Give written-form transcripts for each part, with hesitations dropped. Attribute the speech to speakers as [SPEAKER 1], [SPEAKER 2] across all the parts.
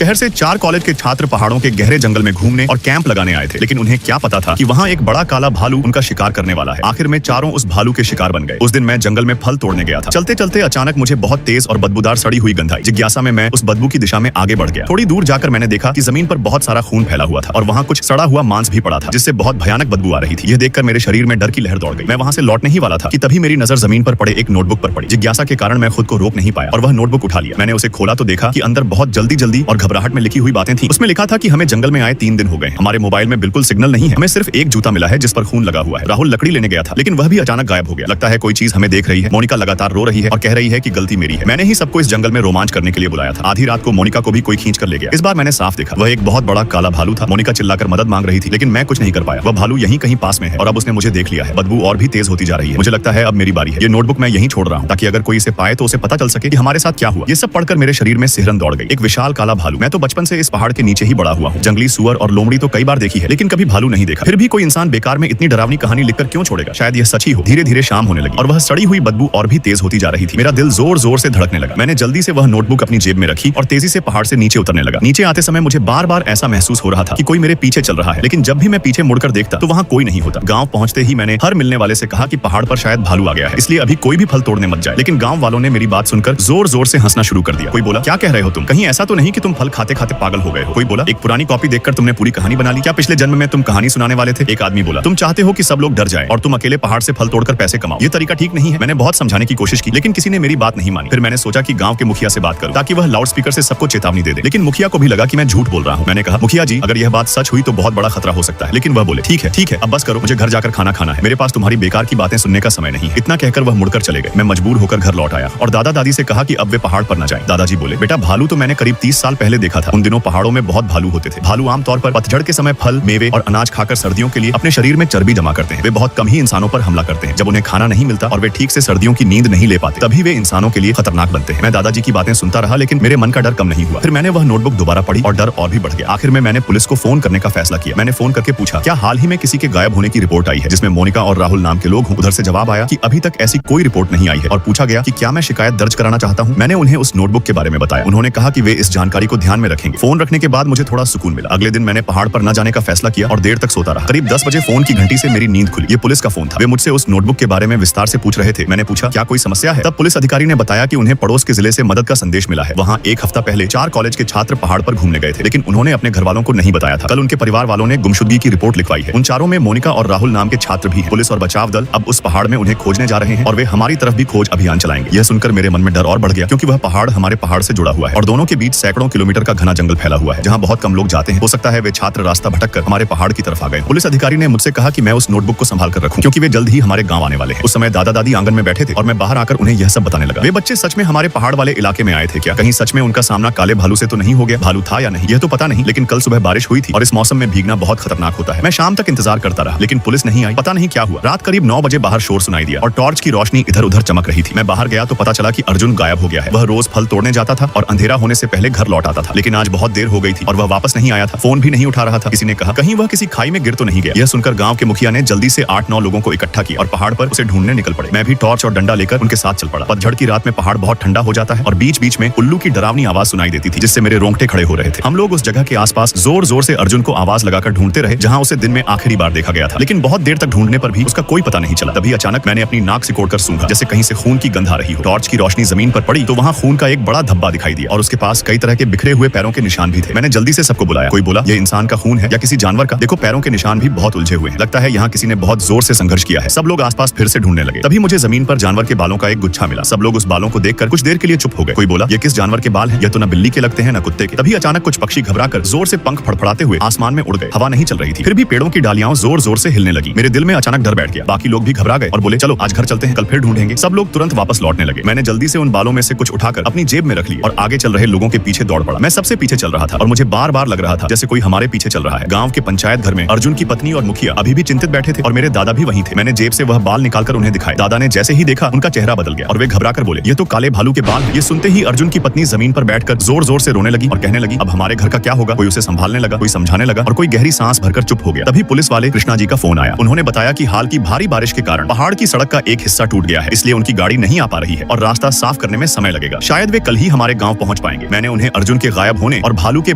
[SPEAKER 1] शहर से 4 कॉलेज के छात्र पहाड़ों के गहरे जंगल में घूमने और कैंप लगाने आए थे, लेकिन उन्हें क्या पता था कि वहाँ एक बड़ा काला भालू उनका शिकार करने वाला है। आखिर में चारों उस भालू के शिकार बन गए। उस दिन मैं जंगल में फल तोड़ने गया था। चलते चलते अचानक मुझे बहुत तेज और बदबूदार सड़ी हुई गंध आई। जिज्ञासा में मैं उस बदबू की दिशा में आगे बढ़ गया। थोड़ी दूर जाकर मैंने देखा कि जमीन पर बहुत सारा खून फैला हुआ था और वहाँ कुछ सड़ा हुआ मांस भी पड़ा था, जिससे बहुत भयानक बदबू आ रही थी। यह देखकर मेरे शरीर में डर की लहर दौड़ गई। मैं वहाँ से लौटने ही वाला था कि तभी मेरी नजर जमीन पर पड़े एक नोटबुक पर पड़ी। जिज्ञासा के कारण मैं खुद को रोक नहीं पाया और वह नोटबुक उठा लिया। मैंने उसे खोला तो देखा कि अंदर बहुत जल्दी और घबराहट में लिखी हुई बातें थी। उसमें लिखा था कि हमें जंगल में आए 3 दिन हो गए। हमारे मोबाइल में बिल्कुल सिग्नल नहीं है। हमें सिर्फ एक जूता मिला है जिस पर खून लगा हुआ है। राहुल लकड़ी लेने गया था, लेकिन वह भी अचानक गायब हो गया। लगता है कोई चीज हमें देख रही है। मोनिका लगातार रो रही है और कह रही है कि गलती मेरी है। मैंने ही सबको इस जंगल में रोमांच करने के लिए बुलाया था। आधी रात को मोनिका को भी कोई खींच कर ले गया। इस बार मैंने साफ देखा, वह एक बहुत बड़ा काला भालू था। मोनिका चिल्लाकर मदद मांग रही थी, लेकिन मैं कुछ नहीं कर पाया। वह भालू यहीं कहीं पास में है और अब उसने मुझे देख लिया है। बदबू और भी तेज होती जा रही है। मुझे लगता है अब मेरी बारी है। ये नोटबुक मैं यहीं छोड़ रहा हूँ, ताकि अगर कोई इसे पाए तो उसे पता चल सके कि हमारे साथ क्या हुआ। ये सब पढ़कर मेरे शरीर में सिहरन दौड़ गई। एक विशाल काला भालू। मैं तो बचपन से इस पहाड़ के नीचे ही बड़ा हुआ हूँ। जंगली सुअर और लोमड़ी तो कई बार देखी है, लेकिन कभी भालू नहीं देखा। फिर भी कोई इंसान बेकार में इतनी डरावनी कहानी लिखकर क्यों छोड़ेगा? शायद यह सच ही हो। धीरे धीरे शाम होने लगी और वह सड़ी हुई बदबू और भी तेज होती जा रही थी। मेरा दिल जोर जोर से धड़कने लगा। मैंने जल्दी से वह नोटबुक अपनी जेब में रखी और तेजी से पहाड़ से नीचे उतरने लगा। नीचे आते समय मुझे बार बार ऐसा महसूस हो रहा था कि कोई मेरे पीछे चल रहा है, लेकिन जब भी मैं पीछे मुड़कर देखता तो वहाँ कोई नहीं होता। गाँव पहुँचते ही मैंने हर मिलने वाले से कहा कि पहाड़ पर शायद भालू आ गया है, इसलिए अभी कोई भी फल तोड़ने मत जाए। लेकिन गाँव वालों ने मेरी बात सुनकर जोर जोर से हंसना शुरू कर दिया। कोई बोला, क्या कह रहे हो तुम? कहीं ऐसा तो नहीं कि तुम फल खाते खाते पागल हो गए हो? कोई बोला, एक पुरानी कॉपी देखकर तुमने पूरी कहानी बना ली? क्या पिछले जन्म में तुम कहानी सुनाने वाले थे? एक आदमी बोला, तुम चाहते हो कि सब लोग डर जाए और तुम अकेले पहाड़ से फल तोड़कर पैसे कमाओ। ये तरीका ठीक नहीं है। मैंने बहुत समझाने की कोशिश की, लेकिन किसी ने मेरी बात नहीं मानी। फिर मैंने सोचा कि गांव के मुखिया से बात करूं, ताकि वह लाउड स्पीकर से सबको चेतावनी दे दे। लेकिन मुखिया को भी लगा कि मैं झूठ बोल रहा हूं। मैंने कहा, मुखिया जी, अगर यह बात सच हुई तो बहुत बड़ा खतरा हो सकता है। लेकिन वह बोले, ठीक है, अब बस करो, मुझे घर जाकर खाना खाना है। मेरे पास तुम्हारी बेकार की बातें सुनने का समय नहीं है। इतना कहकर वह मुड़कर चले गए। मैं मजबूर होकर घर लौट आया और दादा दादी से कहा कि अब वे पहाड़ पर न जाएं। दादाजी बोले, बेटा, भालू तो मैंने करीब 30 साल पहले देखा था। उन दिनों पहाड़ों में बहुत भालू होते थे। भालू आमतौर पर पतझड़ के समय फल, मेवे और अनाज खाकर सर्दियों के लिए अपने शरीर में चर्बी जमा करते हैं। वे बहुत कम ही इंसानों पर हमला करते हैं। जब उन्हें खाना नहीं मिलता और वे ठीक से सर्दियों की नींद नहीं ले पाते, तभी वे इंसानों के लिए खतरनाक बनते हैं। मैं दादाजी की बातें सुनता रहा, लेकिन मेरे मन का डर कम नहीं हुआ। फिर मैंने वह नोटबुक दोबारा पढ़ी और डर और भी बढ़ गया। आखिर में मैंने पुलिस को फोन करने का फैसला किया। मैंने फोन करके पूछा, क्या हाल ही में किसी के गायब होने की रिपोर्ट आई है जिसमें मोनिका और राहुल नाम के लोग हों? उधर से जवाब आया कि अभी तक ऐसी कोई रिपोर्ट नहीं आई है और पूछा गया कि क्या मैं शिकायत दर्ज कराना चाहता हूँ। मैंने उन्हें उस नोटबुक के बारे में बताया। उन्होंने कहा कि वे इस जानकारी को ध्यान में रखेंगे। फोन रखने के बाद मुझे थोड़ा सुकून मिला। अगले दिन मैंने पहाड़ पर न जाने का फैसला किया और देर तक सोता रहा। करीब 10 बजे फोन की घंटी से मेरी नींद खुली। ये पुलिस का फोन था। वे मुझसे उस नोटबुक के बारे में विस्तार से पूछ रहे थे। मैंने पूछा, क्या कोई समस्या है? तब पुलिस अधिकारी ने बताया कि उन्हें पड़ोस के जिले से मदद का संदेश मिला है। वहाँ एक हफ्ता पहले 4 कॉलेज के छात्र पहाड़ पर घूमने गए थे, लेकिन उन्होंने अपने घर वालों को नहीं बताया था। कल उनके परिवार वालों ने गुमशुदगी की रिपोर्ट लिखवाई है। उन चारों में मोनिका और राहुल नाम के छात्र भी हैं। पुलिस और बचाव दल अब उस पहाड़ में उन्हें खोजने जा रहे हैं और वे हमारी तरफ भी खोज अभियान चलाएंगे। यह सुनकर मेरे मन में डर और बढ़ गया, क्योंकि वह पहाड़ हमारे पहाड़ से जुड़ा हुआ है और दोनों के बीच सैकड़ों किलोमीटर का घना जंगल फैला हुआ है, जहाँ बहुत कम लोग जाते हैं। हो सकता है वे छात्र रास्ता भटककर हमारे पहाड़ की तरफ आ गए। पुलिस अधिकारी ने मुझसे कहा कि मैं उस नोटबुक को संभाल कर रखूं, क्योंकि वे जल्द ही हमारे गांव आने वाले हैं। उस समय दादा दादी आंगन में बैठे थे और मैं बाहर आकर उन्हें यह सब बताने लगा। वे बच्चे सच में हमारे पहाड़ वाले इलाके में आए थे क्या? कहीं सच में उनका सामना काले भालू से तो नहीं हो गया? भालू था या नहीं, यह तो पता नहीं, लेकिन कल सुबह बारिश हुई थी और इस मौसम में भीगना बहुत खतरनाक होता है। मैं शाम तक इंतजार करता रहा, लेकिन पुलिस नहीं आई। पता नहीं क्या हुआ। रात करीब 9 बजे बाहर शोर सुनाई दिया और टॉर्च की रोशनी इधर उधर चमक रही थी। मैं बाहर गया तो पता चला कि अर्जुन गायब हो गया है। वह रोज फल तोड़ने जाता था और अंधेरा होने से पहले घर लौट आता था, लेकिन आज बहुत देर हो गई थी और वह वापस नहीं आया था। फोन भी नहीं उठा रहा था। किसी ने कहा, कहीं वह किसी खाई में गिर तो नहीं गया? यह सुनकर गांव के मुखिया ने जल्दी से 8-9 लोगों को इकट्ठा किया और पहाड़ पर उसे ढूंढने निकल पड़े। मैं भी टॉर्च और डंडा लेकर उनके साथ चल पड़ा। पतझड़ की रात में पहाड़ बहुत ठंडा हो जाता है और बीच बीच में उल्लू की डरावनी आवाज सुनाई देती थी, जिससे मेरे रोंगटे खड़े हो रहे थे। हम लोग उस जगह के आसपास जोर जोर से अर्जुन को आवाज लगाकर ढूंढते रहे, जहाँ उसे दिन में आखिरी बार देखा गया था। लेकिन बहुत देर तक ढूंढने पर भी उसका कोई पता नहीं चला। तभी अचानक मैंने अपनी नाक सिकोड़कर सूंघा, जैसे कहीं से खून की गंध आ रही हो। टॉर्च की रोशनी जमीन पर पड़ी तो वहाँ खून का एक बड़ा धब्बा दिखाई दिया और उसके पास कई तरह के बिखरे हुए पैरों के निशान भी थे। मैंने जल्दी से सबको बुलाया। कोई बोला, ये इंसान का खून है या किसी जानवर का? देखो, पैरों के निशान भी बहुत उलझे हुए हैं। लगता है यहाँ किसी ने बहुत जोर से संघर्ष किया है। सब लोग आसपास फिर से ढूंढने लगे। तभी मुझे जमीन पर जानवर के बालों का एक गुच्छा मिला। सब लोग उस बालों को देखकर कुछ देर के लिए चुप हो गए। कोई बोला, ये किस जानवर के बाल हैं? यह तो न बिल्ली के लगते हैं न कुत्ते के। तभी अचानक कुछ पक्षी घबराकर जोर से पंख फड़फड़ाते हुए आसमान में उड़ गए। हवा नहीं चल रही थी, फिर भी पेड़ों की डालियां जोर जोर से हिलने लगी। मेरे दिल में अचानक डर बैठ गया। बाकी लोग भी घबरा गए और बोले, चलो आज घर चलते हैं, कल फिर ढूंढेंगे। सब लोग तुरंत वापस लौटने लगे। मैंने जल्दी से उन बालों में से कुछ उठाकर अपनी जेब में रख ली और आगे चल रहे लोगों के पीछे दौड़ पड़ा। मैं सबसे पीछे चल रहा था और मुझे बार बार लग रहा था जैसे कोई हमारे पीछे चल रहा है। गांव के पंचायत घर में अर्जुन की पत्नी और मुखिया अभी भी चिंतित बैठे थे और मेरे दादा भी वहीं थे। मैंने जेब से वह बाल निकालकर उन्हें दिखाए। दादा ने जैसे ही देखा, उनका चेहरा बदल गया और वे घबराकर बोले, ये तो काले भालू के बाल हैं। ये सुनते ही अर्जुन की पत्नी जमीन पर बैठकर जोर जोर से रोने लगी और कहने लगी, अब हमारे घर का क्या होगा? कोई उसे संभालने लगा, कोई समझाने लगा और कोई गहरी सांस भरकर चुप हो गया। तभी पुलिस वाले कृष्णा जी का फोन आया। उन्होंने बताया कि हाल की भारी बारिश के कारण पहाड़ की सड़क का एक हिस्सा टूट गया है, इसलिए उनकी गाड़ी नहीं आ पा रही है और रास्ता साफ करने में समय लगेगा। शायद वे कल ही हमारे गांव पहुंच पाएंगे। मैंने उन्हें अर्जुन के गायब होने और भालू के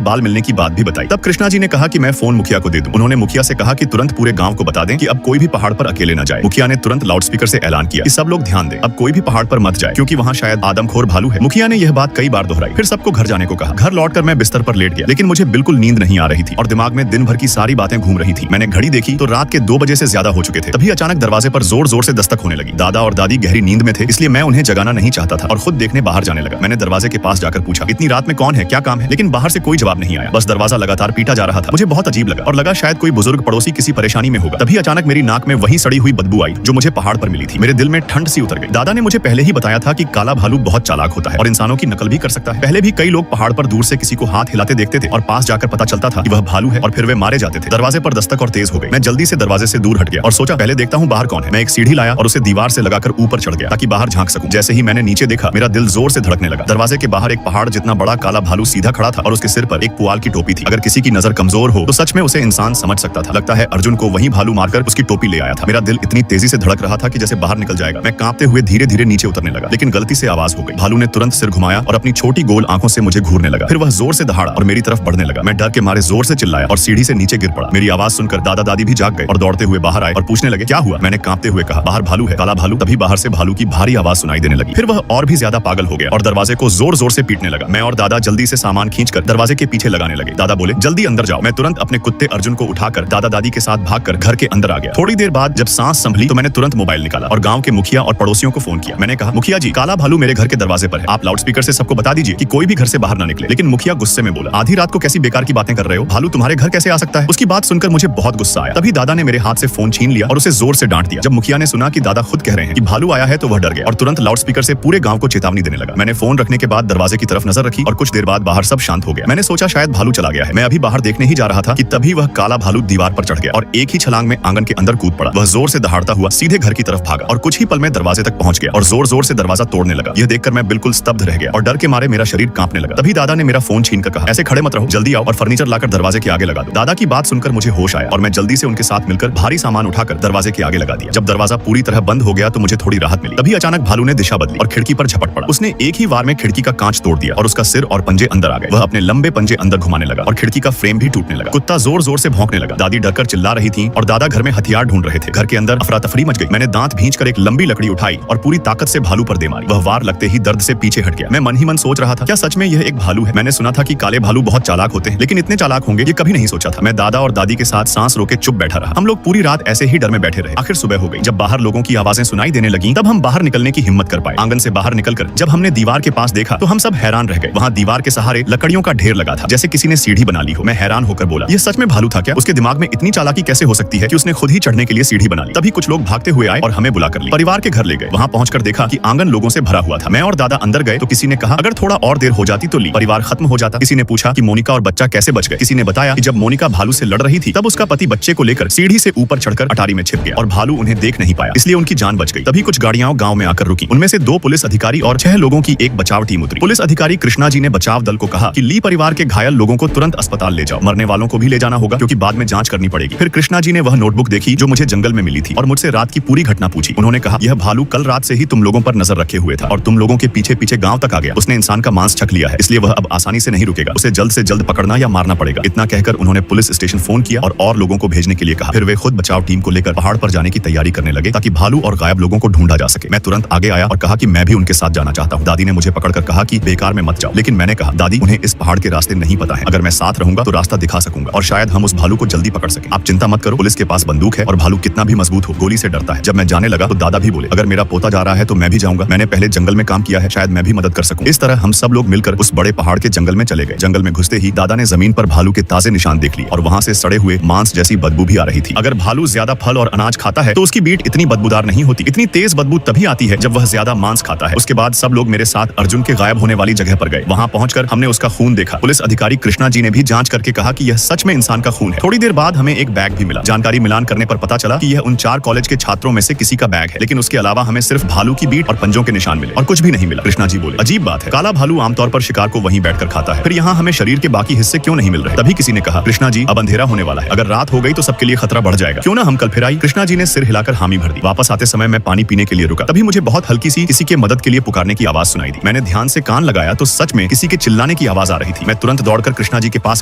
[SPEAKER 1] बाल मिलने की बात भी बताई। तब कृष्णा जी ने कहा कि मैं फोन मुखिया को दे दूं। उन्होंने मुखिया से कहा कि तुरंत पूरे गांव को बता दें कि अब कोई भी पहाड़ पर अकेले न जाए। मुखिया ने तुरंत लाउडस्पीकर से ऐलान किया कि सब लोग ध्यान दें, अब कोई भी पहाड़ पर मत जाए क्योंकि वहाँ शायद आदमखोर भालू है। मुखिया ने यह बात कई बार दोहराई। फिर सबको घर जाने को कहा। घर लौटकर मैं बिस्तर पर लेट गया, लेकिन मुझे बिल्कुल नींद नहीं आ रही थी और दिमाग में दिन भर की सारी बातें घूम रही थी। मैंने घड़ी देखी तो रात के 2 बजे से ज्यादा हो चुके थे। तभी अचानक दरवाजे पर जोर जोर से दस्तक होने लगी। दादा और दादी गहरी नींद में थे, इसलिए मैं उन्हें जगाना नहीं चाहता था और खुद देखने बाहर जाने लगा। मैंने दरवाजे के पास जाकर पूछा, इतनी रात में कौन है, क्या काम है? लेकिन बाहर से कोई जवाब नहीं आया, बस दरवाजा लगातार पीटा जा रहा था। मुझे बहुत अजीब लगा और लगा शायद कोई बुजुर्ग पड़ोसी किसी परेशानी में होगा। तभी अचानक मेरी नाक में वही सड़ी हुई बदबू आई जो मुझे पहाड़ पर मिली थी। मेरे दिल में ठंड सी उतर गई। दादा ने मुझे पहले ही बताया था कि काला भालू बहुत चालाक होता है और इंसानों की नकल भी कर सकता है। पहले भी कई लोग पहाड़ पर दूर से किसी को हाथ हिलाते देखते थे और पास जाकर पता चलता था कि वह भालू है और फिर वे मारे जाते थे। दरवाजे पर दस्तक और तेज हो गई। मैं जल्दी से दरवाजे से दूर हट गया और सोचा पहले देखता हूँ बाहर कौन है। मैं एक सीढ़ी लाया और उसे दीवार से लगाकर ऊपर चढ़ गया ताकि बाहर झांक सकूं। जैसे ही मैंने नीचे देखा, मेरा दिल जोर से धड़कने लगा। दरवाजे के बाहर एक पहाड़ जितना बड़ा काला भालू सीधा खड़ा था और उसके सिर पर एक पुआल की टोपी थी। अगर किसी की नजर कमजोर हो तो सच में उसे इंसान समझ सकता था। लगता है अर्जुन को वही भालू मारकर उसकी टोपी ले आया था। मेरा दिल इतनी तेजी से धड़क रहा था कि जैसे बाहर निकल जाएगा। मैं कांपते हुए धीरे धीरे नीचे उतरने लगा, लेकिन गलती से आवाज हो गई। भालू ने तुरंत सिर घुमाया और अपनी छोटी गोल आंखों से मुझे घूरने लगा। फिर वह जोर से दहाड़ा और मेरी तरफ बढ़ने लगा। मैं डर के मारे जोर से चिल्लाया और सीढ़ी से नीचे गिर पड़ा। मेरी आवाज सुनकर दादा दादी भी जाग गए और दौड़ते हुए बाहर आए और पूछने लगे क्या हुआ। मैंने कांपते हुए कहा बाहर भालू है, काला भालू। तभी बाहर से भालू की भारी आवाज सुनाई देने लगी। फिर वह और भी ज्यादा पागल हो गया और दरवाजे को जोर जोर से पीटने लगा। मैं और दादा जल्दी से सामान खींचकर दरवाजे के पीछे लगाने लगे। दादा बोले जल्दी अंदर जाओ। मैं तुरंत अपने कुत्ते अर्जुन को उठाकर दादा दादी के साथ भागकर घर के अंदर आ गया। थोड़ी देर बाद जब सांस संभली तो मैंने तुरंत मोबाइल निकाला और गांव के मुखिया और पड़ोसियों को फोन किया। मैंने कहा मुखिया जी, काला भालू मेरे घर के दरवाजे पर है। आप लाउडस्पीकर से सबको बता दीजिए कि कोई भी घर से बाहर ना निकले। लेकिन मुखिया गुस्से में बोला, आधी रात को कैसी बेकार की बातें कर रहे हो? भालू तुम्हारे घर कैसे आ सकता है? उसकी बात सुनकर मुझे बहुत गुस्सा आया। तभी दादा ने मेरे हाथ से फोन छीन लिया और उसे जोर से डांट दिया। जब मुखिया ने सुना कि दादा खुद कह रहे हैं कि भालू आया है तो वह डर गया और तुरंत लाउडस्पीकर से पूरे गांव को चेतावनी देने लगा। मैंने फोन रखने के बाद दरवाजे की तरफ नजर रखी और कुछ देर बाद बाहर सब शांत हो गया। मैंने सोचा शायद भालू चला गया है। मैं अभी बाहर देखने ही जा रहा था कि तभी वह काला भालू दीवार पर चढ़ गया और एक ही छलांग में आंगन के अंदर कूद पड़ा। वह जोर से दहाड़ता हुआ सीधे घर की तरफ भागा और कुछ ही पल में दरवाजे तक पहुंच गया और जोर जोर से दरवाजा तोड़ने लगा। यह देखकर मैं बिल्कुल स्तब्ध रह गया और डर के मारे मेरा शरीर कांपने लगा। तभी दादा ने मेरा फोन छीनकर कहा, ऐसे खड़े मत रहो, जल्दी आओ और फर्नीचर लाकर दरवाजे के आगे लगा दो। दादा की बात सुनकर मुझे होश आया और मैं जल्दी से उनके साथ मिलकर भारी सामान उठाकर दरवाजे के आगे लगा दिया। जब दरवाजा पूरी तरह बंद हो गया तो मुझे थोड़ी राहत मिली। तभी अचानक भालू ने दिशा बदली और खिड़की पर झपट पड़ा। उसने एक ही वार में खिड़की का कांच तोड़ दिया और उसका सिर और पंजे अंदर आ गए। वह अपने लंबे पंजे अंदर घुमाने लगा और खिड़की का फ्रेम भी टूटने लगा। कुत्ता जोर जोर से भौंकने लगा। दादी डरकर चिल्ला रही थी और दादा घर में हथियार ढूंढ रहे थे। घर के अंदर अफरा तफरी मच गई। मैंने दांत भींचकर एक लंबी लकड़ी उठाई और पूरी ताकत से भालू पर दे मारी। वह वार लगते ही दर्द से पीछे हट गया। मैं मन ही मन सोच रहा था, क्या सच में यह एक भालू है? मैंने सुना था कि काले भालू बहुत चालाक होते हैं, लेकिन इतने चालाक होंगे ये कभी नहीं सोचा था। मैं दादा और दादी के साथ सांस रोके चुप बैठा रहा। हम लोग पूरी रात ऐसे ही डर में बैठे रहे। आखिर सुबह हो गई। जब बाहर लोगों की आवाजें सुनाई देने लगी तब हम बाहर निकलने की हिम्मत कर पाए। आंगन से बाहर निकलकर जब हमने दीवार के पास देखा तो हम सब हैरान रह गए। वहाँ दीवार के सहारे लकड़ियों का ढेर लगा था, जैसे किसी ने सीढ़ी बना ली हो। मैं हैरान होकर बोला, यह सच में भालू था क्या? उसके दिमाग में इतनी चालाकी कैसे हो सकती है कि उसने खुद ही चढ़ने के लिए सीढ़ी बना ली? तभी कुछ लोग भागते हुए आए और हमें बुला कर लिए। परिवार के घर ले गए। वहाँ पहुंचकर देखा कि आंगन लोगों से भरा हुआ था। मैं और दादा अंदर गए तो किसी ने कहा अगर थोड़ा और देर हो जाती तो परिवार खत्म हो जाता। किसी ने पूछा कि मोनिका और बच्चा कैसे बच गए। किसी ने बताया कि जब मोनिका भालू से लड़ रही थी तब उसका पति बच्चे को लेकर सीढ़ी से ऊपर चढ़कर अटारी में छिप गया और भालू उन्हें देख नहीं पाया, इसलिए उनकी जान बच गई। तभी कुछ गाड़ियां गांव में आकर रुकी। उनमें से 2 पुलिस अधिकारी और 6 लोगों की एक बचाव टीम उतरी। पुलिस अधिकारी कृष्णा जी ने बचाव दल को कहा कि ली परिवार के घायल लोगों को तुरंत अस्पताल ले जाओ। मरने वालों को भी ले जाना होगा क्योंकि बाद में जांच करनी पड़ेगी। फिर कृष्णा जी ने वह नोटबुक देखी जो मुझे जंगल में मिली थी और मुझसे रात की पूरी घटना पूछी। उन्होंने कहा यह भालू कल रात से ही तुम लोगों पर नजर रखे हुए था और तुम लोगों के पीछे पीछे गांव तक आ गया। उसने इंसान का मांस छक लिया है, इसलिए वह अब आसानी से नहीं रुकेगा। उसे जल्द से जल्द पकड़ना या मारना पड़ेगा। इतना कहकर उन्होंने पुलिस स्टेशन फोन किया और लोगों को भेजने के लिए कहा। फिर वे खुद बचाव टीम को लेकर पहाड़ पर जाने की तैयारी करने लगे ताकि भालू और गायब लोगों को ढूंढा जा सके। मैं तुरंत आगे आया और कहा कि मैं भी उनके साथ जाना चाहता हूँ। दादी ने मुझे पकड़कर कहा कि बेकार में मत जाओ, लेकिन मैंने कहा दादी उन्हें इस पहाड़ के रास्ते नहीं पता है। अगर मैं साथ रहूंगा तो रास्ता दिखा सकूंगा और शायद हम उस भालू को जल्दी पकड़ सके। आप चिंता मत करो, पुलिस के पास बंदूक है और भालू कितना भी मजबूत हो गोली से डरता है। जब मैं जाने लगा तो दादा भी बोले अगर मेरा पोता जा रहा है तो मैं भी जाऊंगा। मैंने पहले जंगल में काम किया है, शायद मैं भी मदद कर सकूं। इस तरह हम सब लोग मिलकर उस बड़े पहाड़ के जंगल में चले गए। जंगल में घुसते ही दादा ने जमीन पर भालू के ताजे निशान देख लिए और वहाँ से सड़े हुए मांस जैसी बदबू भी आ रही थी। अगर भालू ज्यादा फल और अनाज खाता है तो उसकी बीट इतनी बदबूदार नहीं होती। इतनी तेज बदबू तभी आती है जब वह ज्यादा मांस खाता है। उसके बाद सब लोग मेरे साथ अर्जुन के गायब होने वाली जगह पर गए। वहाँ पहुंचकर हमने उसका खून देखा। पुलिस अधिकारी कृष्णा जी ने भी जांच करके कहा कि यह सच में इंसान का खून है। थोड़ी देर बाद हमें एक बैग भी मिला। जानकारी मिलान करने पर पता चला कि यह उन 4 कॉलेज के छात्रों में से किसी का बैग है, लेकिन उसके अलावा हमें सिर्फ भालू की बीट और पंजों के निशान मिले और कुछ भी नहीं मिला। कृष्णा जी बोले अजीब बात है, काला भालू आमतौर पर शिकार को वहीं बैठकर खाता है, फिर यहाँ हमें शरीर के बाकी हिस्से क्यों नहीं मिल रहे? तभी किसी ने कहा कृष्णा जी अब अंधेरा होने वाला है, अगर रात हो गई तो सबके लिए खतरा बढ़ जाएगा, क्यों ना हम कल फिर आए? कृष्णा जी ने सिर हिलाकर हामी भर दी। वापस आते समय मैं पानी पीने के लिए रुका। तभी मुझे बहुत हल्की सी किसी के मदद के लिए पुकारने की आवाज सुनाई दी। मैंने ध्यान से कान लगाया तो सच में किसी के चिल्लाने चिल्लाने की आवाज आ रही थी। मैं तुरंत दौड़कर कृष्णा जी के पास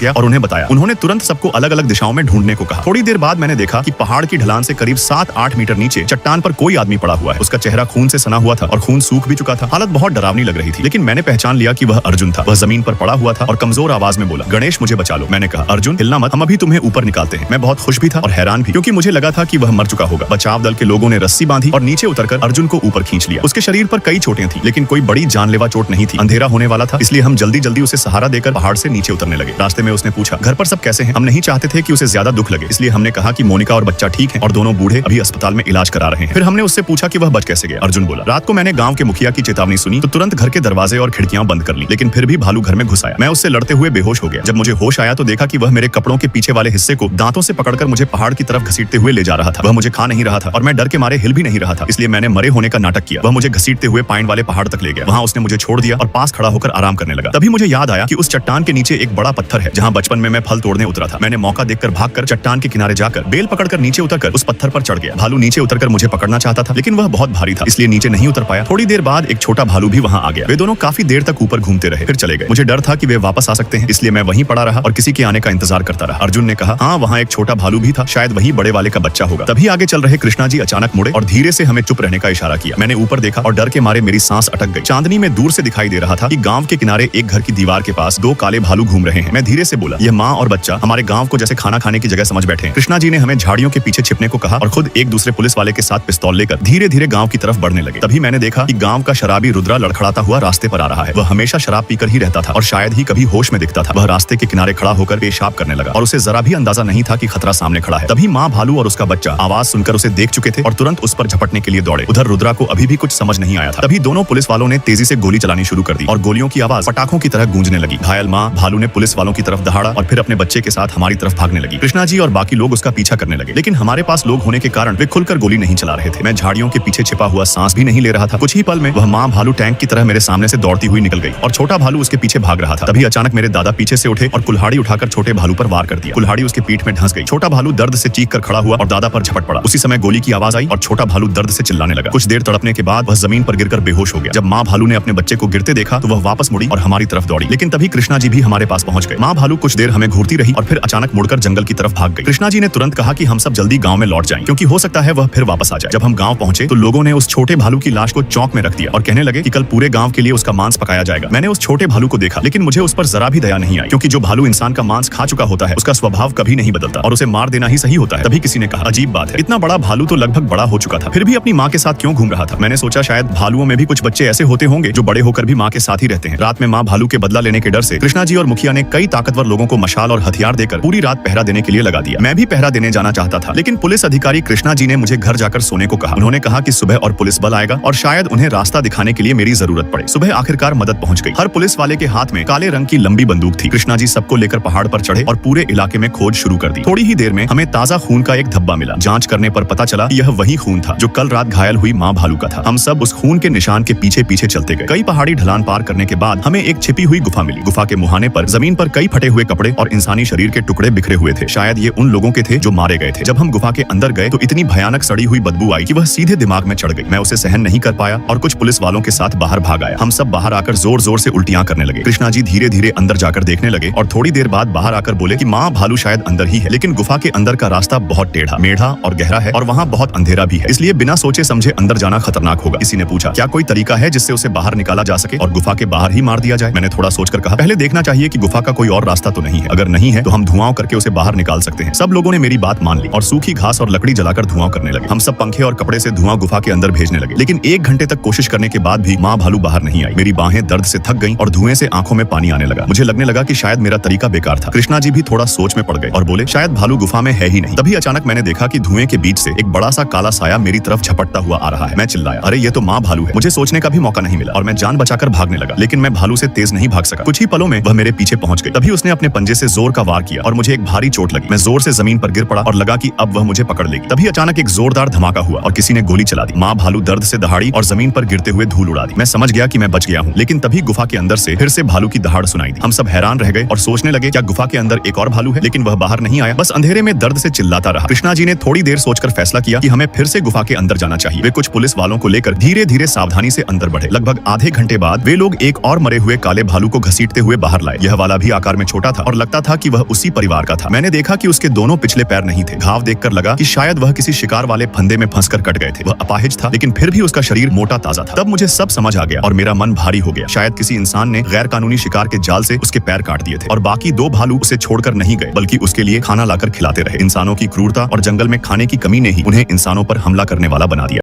[SPEAKER 1] गया और उन्हें बताया। उन्होंने तुरंत सबको अलग अलग दिशाओं में ढूंढने को कहा। थोड़ी देर बाद मैंने देखा कि पहाड़ की ढलान से करीब 7-8 मीटर नीचे चट्टान पर कोई आदमी पड़ा हुआ है। उसका चेहरा खून से सना हुआ था और खून सूख भी चुका था। हालत बहुत डरावनी लग रही थी, लेकिन मैंने पहचान लिया कि वह अर्जुन था। वह जमीन पर पड़ा हुआ था और कमजोर आवाज में बोला, गणेश मुझे बचा लो। मैंने कहा, अर्जुन हिलना मत, हम अभी तुम्हें ऊपर निकालते हैं। मैं बहुत खुश भी था और हैरान भी, क्योंकि मुझे लगा था कि वह मर चुका होगा। बचाव दल के लोगों ने रस्सी बांधी और नीचे उतरकर अर्जुन को ऊपर खींच लिया। उसके शरीर पर कई चोटें थी, लेकिन कोई बड़ी जानलेवा चोट नहीं थी। अंधेरा होने वाला था, इसलिए हम जल्दी जल्दी उसे सहारा देकर पहाड़ से नीचे उतरने लगे। रास्ते में उसने पूछा, घर पर सब कैसे हैं? हम नहीं चाहते थे कि उसे ज्यादा दुख लगे, इसलिए हमने कहा कि मोनिका और बच्चा ठीक है और दोनों बूढ़े अभी अस्पताल में इलाज करा रहे हैं। फिर हमने उससे पूछा कि वह बच कैसे गया। अर्जुन बोला, रात को मैंने गांव के मुखिया की चेतावनी सुनी तो तुरंत घर के दरवाजे और खिड़कियां बंद कर ली, लेकिन फिर भी भालू घर में घुस आया। मैं उससे लड़ते हुए बेहोश हो गया। जब मुझे होश आया तो देखा कि वह मेरे कपड़ों के पीछे वाले हिस्से को दांतों से पकड़कर मुझे पहाड़ की तरफ घसीटते हुए ले जा रहा था। वह मुझे खा नहीं रहा था और मैं डर के मारे हिल भी नहीं रहा था, इसलिए मैंने मरे होने का नाटक किया। वह मुझे घसीटते हुए पाइन वाले पहाड़ तक ले गया। वहां उसने मुझे छोड़ दिया और पास खड़ा होकर आराम करने लगा। तभी मुझे याद आया कि उस चट्टान के नीचे एक बड़ा पत्थर है जहां बचपन में मैं फल तोड़ने उतरा था। मैंने मौका देखकर भागकर चट्टान के किनारे जाकर बेल पकड़कर नीचे उतरकर उस पत्थर पर चढ़ गया। भालू नीचे उतरकर मुझे पकड़ना चाहता था, लेकिन वह बहुत भारी था, इसलिए नीचे नहीं उतर पाया। थोड़ी देर बाद एक छोटा भालू भी वहां आ गया। वे दोनों काफी देर तक ऊपर घूमते रहे, फिर चले गए। मुझे डर था कि वे वापस आ सकते हैं, इसलिए मैं वहीं पड़ा रहा और किसी के आने का इंतजार करता रहा। अर्जुन ने कहा, हाँ वहाँ एक छोटा भालू भी था, शायद वही बड़े वाले का बच्चा होगा। तभी आगे चल रहे कृष्णा जी अचानक मुड़े और धीरे से हमें चुप रहने का इशारा किया। मैंने ऊपर देखा और डर के मारे मेरी सांस अटक गई। चांदनी में दूर से दिखाई दे रहा था कि गांव के किनारे एक घर की दीवार के पास 2 काले भालू घूम रहे हैं। मैं धीरे से बोला, यह माँ और बच्चा हमारे गांव को जैसे खाना खाने की जगह समझ बैठे हैं। कृष्णा जी ने हमें झाड़ियों के पीछे छिपने को कहा और खुद एक दूसरे पुलिस वाले के साथ पिस्तौल लेकर धीरे धीरे गांव की तरफ बढ़ने लगे। तभी मैंने देखा कि गांव का शराबी रुद्रा लड़खड़ाता हुआ रास्ते पर आ रहा है। वह हमेशा शराब पीकर ही रहता था और शायद ही कभी होश में दिखता था। वह रास्ते के किनारे खड़ा होकर पेशाब करने लगा और उसे जरा भी अंदाजा नहीं था कि खतरा सामने खड़ा है। तभी माँ भालू और उसका बच्चा आवाज सुनकर उसे देख चुके थे और तुरंत उस पर झपटने के लिए दौड़े। उधर रुद्रा को अभी भी कुछ समझ नहीं आया था। तभी दोनों पुलिस वालों ने तेजी से गोली चलानी शुरू कर दी और गोलियों की आवाज पटाखों की तरह गूंजने लगी। घायल माँ भालू ने पुलिस वालों की तरफ दहाड़ा और फिर अपने बच्चे के साथ हमारी तरफ भागने लगी। कृष्णा जी और बाकी लोग उसका पीछा करने लगे, लेकिन हमारे पास लोग होने के कारण वे खुलकर गोली नहीं चला रहे थे। मैं झाड़ियों के पीछे छिपा हुआ सांस भी नहीं ले रहा था। कुछ ही पल में वह माँ भालू टैंक की तरह मेरे सामने से दौड़ती हुई निकल गई और छोटा भालू उसके पीछे भाग रहा था। तभी अचानक मेरे दादा पीछे से उठे और कुल्हाड़ी उठाकर छोटे भालू पर वार कर दिया। कुल्हाड़ी उसके पीठ में धंस गई। छोटा भालू दर्द से चीख कर खड़ा हुआ और दादा पर झपट पड़ा। उसी समय गोली की आवाज आई और छोटा भालू दर्द से चिल्लाने लगा। कुछ देर तड़पने के बाद वह जमीन पर गिरकर बेहोश हो गया। जब माँ भालू ने अपने बच्चे को गिरते देखा तो वह वापस मुड़ी और हमारी तरफ दौड़ी, लेकिन तभी कृष्णा जी भी हमारे पास पहुंच गए। माँ भालू कुछ देर हमें घूरती रही और फिर अचानक मुड़कर जंगल की तरफ भाग गई। कृष्णा जी ने तुरंत कहा कि हम सब जल्दी गांव में लौट जाएं, क्योंकि हो सकता है वह फिर वापस आ जाए। जब हम गांव पहुंचे तो लोगों ने उस छोटे भालू की लाश को चौक में रख दिया और कहने लगे कि कल पूरे गांव के लिए उसका मांस पकाया जाएगा। मैंने उस छोटे भालू को देखा, लेकिन मुझे उस पर जरा भी दया नहीं आई, क्योंकि जो भालू इंसान का मांस खा चुका होता है उसका स्वभाव कभी नहीं बदलता और उसे मार देना ही सही होता है। तभी किसी ने कहा, अजीब बात है, इतना बड़ा भालू तो लगभग बड़ा हो चुका था, फिर भी अपनी माँ के साथ क्यों घूम रहा था। मैंने सोचा शायद भालुओं में भी कुछ बच्चे ऐसे होते होंगे जो बड़े होकर भी माँ के साथ ही रहते हैं। रात में माँ भालू के बदला लेने के डर से कृष्णा जी और मुखिया ने कई ताकतवर लोगों को मशाल और हथियार देकर पूरी रात पहरा देने के लिए लगा दिया। मैं भी पहरा देने जाना चाहता था, लेकिन पुलिस अधिकारी कृष्णा जी ने मुझे घर जाकर सोने को कहा। उन्होंने कहा कि सुबह और पुलिस बल आएगा और शायद उन्हें रास्ता दिखाने के लिए मेरी जरूरत पड़े। सुबह आखिरकार मदद पहुंच गई। हर पुलिस वाले के हाथ में काले रंग की लंबी बंदूक थी। कृष्णा जी सबको लेकर पहाड़ पर चढ़े और पूरे इलाके में खोज शुरू कर दी। थोड़ी ही देर में हमें ताजा खून का एक धब्बा मिला। जांच करने पर पता चला यह वही खून था जो कल रात घायल हुई माँ भालू का था। हम सब उस खून के निशान के पीछे पीछे चलते गए। कई पहाड़ी ढलान पार करने के बाद हमें एक छिपी हुई गुफा मिली। गुफा के मुहाने पर जमीन पर कई फटे हुए कपड़े और इंसानी शरीर के टुकड़े बिखरे हुए थे। शायद ये उन लोगों के थे जो मारे गए थे। जब हम गुफा के अंदर गए तो इतनी भयानक सड़ी हुई बदबू आई कि वह सीधे दिमाग में चढ़ गई। मैं उसे सहन नहीं कर पाया और कुछ पुलिस वालों के साथ बाहर भाग आया। हम सब बाहर आकर जोर जोर से उल्टियां करने लगे। कृष्णा जी धीरे धीरे अंदर जाकर देखने लगे और थोड़ी देर बाद बाहर आकर बोले कि माँ भालू शायद अंदर ही है, लेकिन गुफा के अंदर का रास्ता बहुत टेढ़ा मेढ़ा और गहरा है और वहाँ बहुत अंधेरा भी है, इसलिए बिना सोचे समझे अंदर जाना खतरनाक होगा। किसी ने पूछा, क्या कोई तरीका है जिससे उसे बाहर निकाला जा सके और गुफा के बाहर ही मार दिया जाए? मैंने थोड़ा सोचकर कहा, पहले देखना चाहिए कि गुफा का कोई और रास्ता तो नहीं है। अगर नहीं है तो हम धुआं करके उसे बाहर निकाल सकते हैं। सब लोगों ने मेरी बात मान ली और सूखी घास और लकड़ी जलाकर धुआं करने लगे। हम सब पंखे और कपड़े से धुआं गुफा के अंदर भेजने लगे, लेकिन 1 घंटे तक कोशिश करने के बाद भी माँ भालू बाहर नहीं आई। मेरी बाहें दर्द से थक गईं और धुएं से आंखों में पानी आने लगा। मुझे लगने लगा कि शायद मेरा तरीका बेकार था। कृष्णा जी भी थोड़ा सोच में पड़ गए और बोले, शायद भालू गुफा में है ही नहीं। तभी अचानक मैंने देखा कि धुएं के बीच से एक बड़ा सा काला साया मेरी तरफ झपटता हुआ आ रहा है। मैं चिल्लाया, अरे ये तो माँ भालू है। मुझे सोचने का भी मौका नहीं मिला और मैं जान बचाकर भागने लगा, लेकिन मैं भालू से तेज नहीं भाग सका। कुछ ही पलों में वह मेरे पीछे पहुंच गई। तभी उसने अपने पंजे से जोर का वार किया और मुझे एक भारी चोट लगी। मैं जोर से जमीन पर गिर पड़ा और लगा कि अब वह मुझे पकड़ लेगी। तभी अचानक एक जोरदार धमाका हुआ और किसी ने गोली चला दी। माँ भालू दर्द से दहाड़ी और जमीन पर गिरते हुए धूल उड़ा दी। मैं समझ गया कि मैं बच गया हूँ, लेकिन तभी गुफा के अंदर से फिर से भालू की दहाड़ सुनाई दी। हम सब हैरान रह गए और सोचने लगे क्या गुफा के अंदर एक और भालू है, लेकिन वह बाहर नहीं आया, बस अंधेरे में दर्द से चिल्लाता रहा। कृष्णा जी ने थोड़ी देर सोचकर फैसला किया कि हमें फिर से गुफा के अंदर जाना चाहिए। वे कुछ पुलिस वालों को लेकर धीरे धीरे सावधानी से अंदर बढ़े। लगभग आधे घंटे बाद वे लोग एक और मरे हुए काले भालू को घसीटते हुए बाहर लाए। यह वाला भी आकार में छोटा था और लगता था कि वह उसी परिवार का था। मैंने देखा कि उसके दोनों पिछले पैर नहीं थे। घाव देखकर लगा कि शायद वह किसी शिकार वाले फंदे में फंसकर कट गए थे। वह अपाहिज था, लेकिन फिर भी उसका शरीर मोटा ताजा था। तब मुझे सब समझ आ गया और मेरा मन भारी हो गया। शायद किसी इंसान ने गैर कानूनी शिकार के जाल से उसके पैर काट दिए थे और बाकी 2 भालू उसे छोड़कर नहीं गए, बल्कि उसके लिए खाना लाकर खिलाते रहे। इंसानों की क्रूरता और जंगल में खाने की कमी ने ही उन्हें इंसानों पर हमला करने वाला बना दिया।